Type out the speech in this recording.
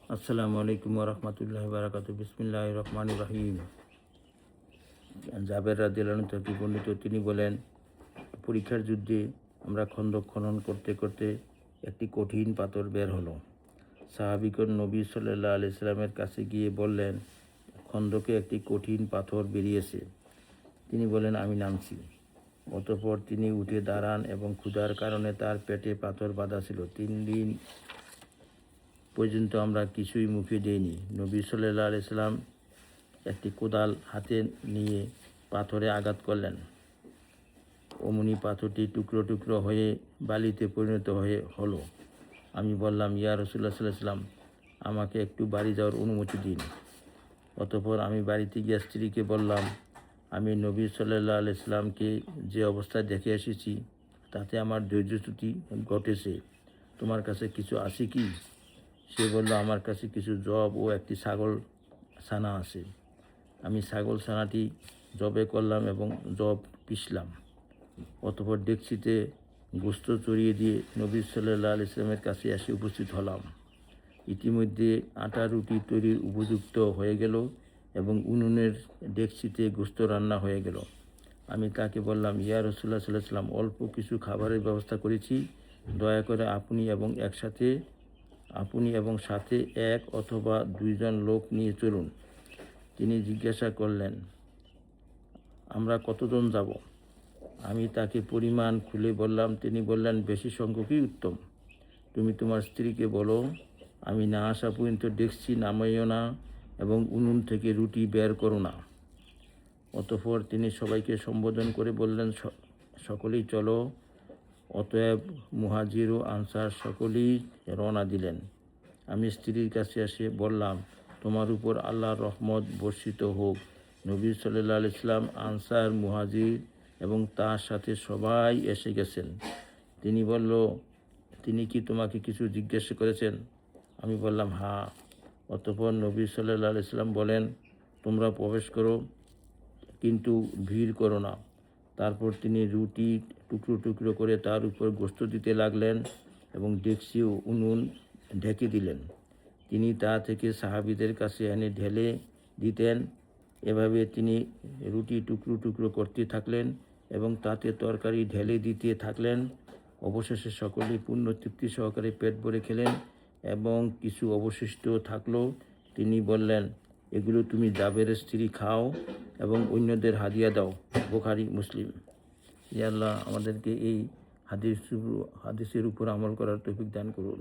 আসসালামু আলাইকুম রহমতুল্লাহ বারাকাত। বিসমিল্লাহির রহমানির রহিম। জাবের রাদিয়াল্লাহু থেকে বর্ণিত, তিনি বলেন, পরীক্ষার যুদ্ধে আমরা খন্দক খনন করতে করতে একটি কঠিন পাথর বের হলো। সাহাবিগণ নবী সাল্লাল্লাহু আলাইহি সাল্লামের কাছে গিয়ে বললেন, খন্দকে একটি কঠিন পাথর বেরিয়েছে। তিনি বলেন, আমি নামছি। অতঃপর তিনি উঠে দাঁড়ান এবং ক্ষুধার কারণে তার পেটে পাথর বাঁধা ছিল। 3 দিন পর্যন্ত আমরা কিছুই মুখে দিইনি। নবী সাল্লাল্লাহু আলাইহি সাল্লাম একটি কোদাল হাতে নিয়ে পাথরে আঘাত করলেন। অমনি পাথরটি টুকরো টুকরো হয়ে বালিতে পরিণত হলো। আমি বললাম, ইয়া রাসূলুল্লাহ সাল্লাল্লাহু আলাইহি সাল্লাম, আমাকে একটু বাড়ি যাওয়ার অনুমতি দিন। অতঃপর আমি বাড়িতে গিয়ে স্ত্রীকে বললাম, আমি নবী সাল্লাল্লাহু আলাইহি সাল্লামকে যে অবস্থায় দেখে এসেছি তাতে আমার ধৈর্যচ্যুতি ঘটেছে। তোমার কাছে কিছু আছে কি? সে বলল, আমার কাছে কিছু জব ও একটি ছাগল ছানা আছে। আমি ছাগল ছানাটি জবে করলাম এবং জব পিষলাম। অতঃপর ডেকচিতে গোস্ত চড়িয়ে দিয়ে নবী সাল্লাল্লাহু আলাইহি সাল্লামের কাছে এসে উপস্থিত হলাম। ইতিমধ্যে আটা রুটি তৈরির উপযুক্ত হয়ে গেল এবং উনুনের ডেকচিতে গোস্ত রান্না হয়ে গেল। আমি তাকে বললাম, ইয়া রাসূলুল্লাহ সাল্লাল্লাহু আলাইহি সাল্লাম, অল্প কিছু খাবারের ব্যবস্থা করেছি, দয়া করে আপনি এবং সাথে 1 অথবা 2 জন লোক নিয়ে চলুন। তিনি জিজ্ঞাসা করলেন, আমরা কতজন যাব? আমি তাকে পরিমাণ খুলে বললাম। তিনি বললেন, বেশি সংখ্যকই উত্তম। তুমি তোমার স্ত্রীকে বলো, আমি না আসা পর্যন্ত ডেকচি নামাইও না এবং উনুন থেকে রুটি বের করো না। অতঃপর তিনি সবাইকে সম্বোধন করে বললেন, সকলেই চলো। অতএব মুহাজির ও আনসার সকলেই রওনা দিলেন। আমি স্ত্রীর কাছে এসে বললাম, তোমার উপর আল্লাহর রহমত বর্ষিত হোক। নবী সাল্লাল্লাহু আলাইহি সাল্লাম, আনসার, মুহাজির এবং তার সাথে সবাই এসে গেছেন। তিনি বলল, তিনি কি তোমাকে কিছু জিজ্ঞাসা করেছেন? আমি বললাম, হ্যাঁ। অতঃপর নবী সাল্লাল্লাহু আলাইহি সাল্লাম বলেন, তোমরা প্রবেশ করো, কিন্তু ভিড় করো না। তারপর তিনি রুটি টুকরো টুকরো করে তার উপর গোস্ত দিতে লাগলেন এবং ডেকচি ও উনুন ঢেকে দিলেন। তিনি তা থেকে সাহাবীদের কাছে এনে ঢেলে দিতেন। এভাবে তিনি রুটি টুকরো টুকরো করতে থাকলেন এবং তাতে তরকারি ঢেলে দিতে থাকলেন। অবশেষে সকলেই পূর্ণ তৃপ্তি সহকারে পেট ভরে খেলেন এবং কিছু অবশিষ্ট থাকলো। তিনি বললেন, এগুলো তুমি জাবেরের স্ত্রী খাও এবং অন্যদের হাদিয়া দাও। বুখারী, মুসলিম। ইয়া আল্লাহ, আমাদেরকে এই হাদিসের উপর আমল করার তৌফিক দান করুন।